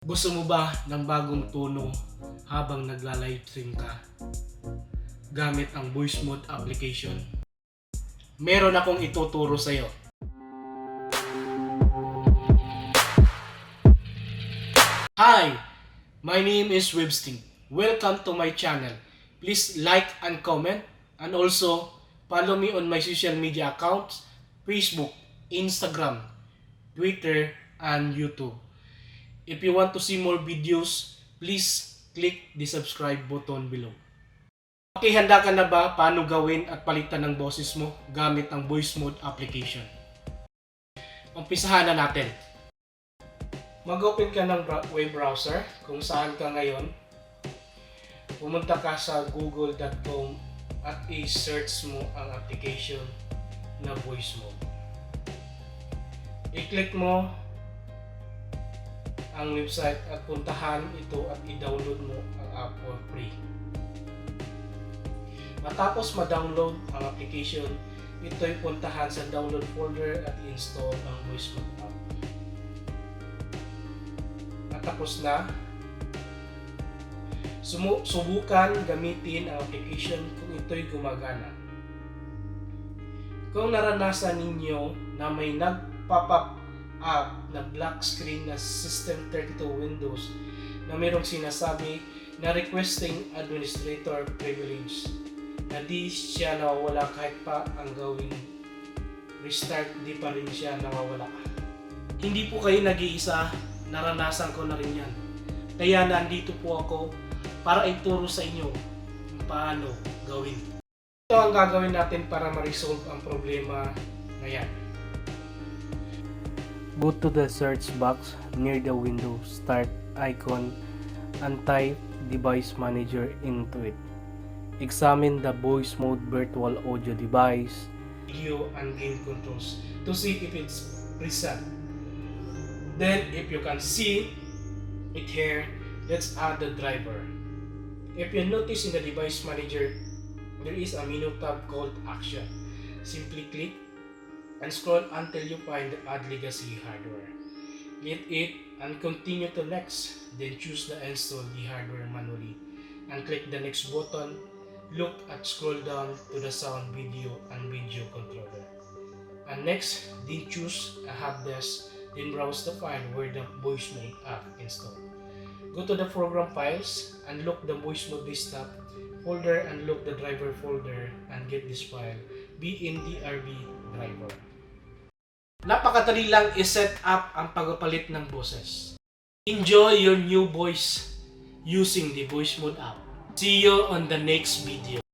Gusto mo ba ng bagong tono habang nagla-livestream ka gamit ang Voicemod application? Meron akong ituturo sa iyo. Hi! My name is Websting. Welcome to my channel. Please like and comment, and also follow me on my social media accounts, Facebook, Instagram, Twitter, and YouTube. If you want to see more videos, please click the subscribe button below. Okay, handa ka na ba paano gawin at palitan ng boses mo gamit ang Voicemod application? Umpisahan na natin. Mag-open ka ng web browser kung saan ka ngayon. Pumunta ka sa google.com at i-search mo ang application na Voicemod. I-click mo ang website at puntahan ito at i-download mo ang app for free. Matapos ma-download ang application, ito'y puntahan sa download folder at i-install ang Voicemod app. Matapos na, subukan gamitin ang application kung ito'y gumagana. Kung naranasan ninyo na may nag-pop up na black screen na System32 Windows na mayroong sinasabi na requesting administrator privilege, na di siya nawawala kahit pa ang gawing restart, di pa rin siya nawawala. Hindi po kayo nag-iisa, naranasan ko na rin yan. Kaya nandito po ako para ituro sa inyo kung paano gawin. Ito ang gagawin natin para ma-resolve ang problema na yan. Go to the search box near the Windows Start icon and type Device Manager into it. Examine the Voicemod virtual audio device, video and game controls to see if it's preset. Then if you can see it here, let's add the driver. If you notice in the Device Manager, there is a menu tab called Action. Simply click and scroll until you find the Add Legacy Hardware. Hit it and continue to next. Then choose the Install the hardware manually and click the next button. Look at scroll down to the sound, video, and video controller. And next, then choose a helpdesk. Then browse the file where the Voicemod app installed. Go to the program files and look the Voicemod desktop folder and look the driver folder and get this file BNDRB driver. Napakadali lang i-set up ang pagpapalit ng boses. Enjoy your new voice using the Voicemod app. See you on the next video.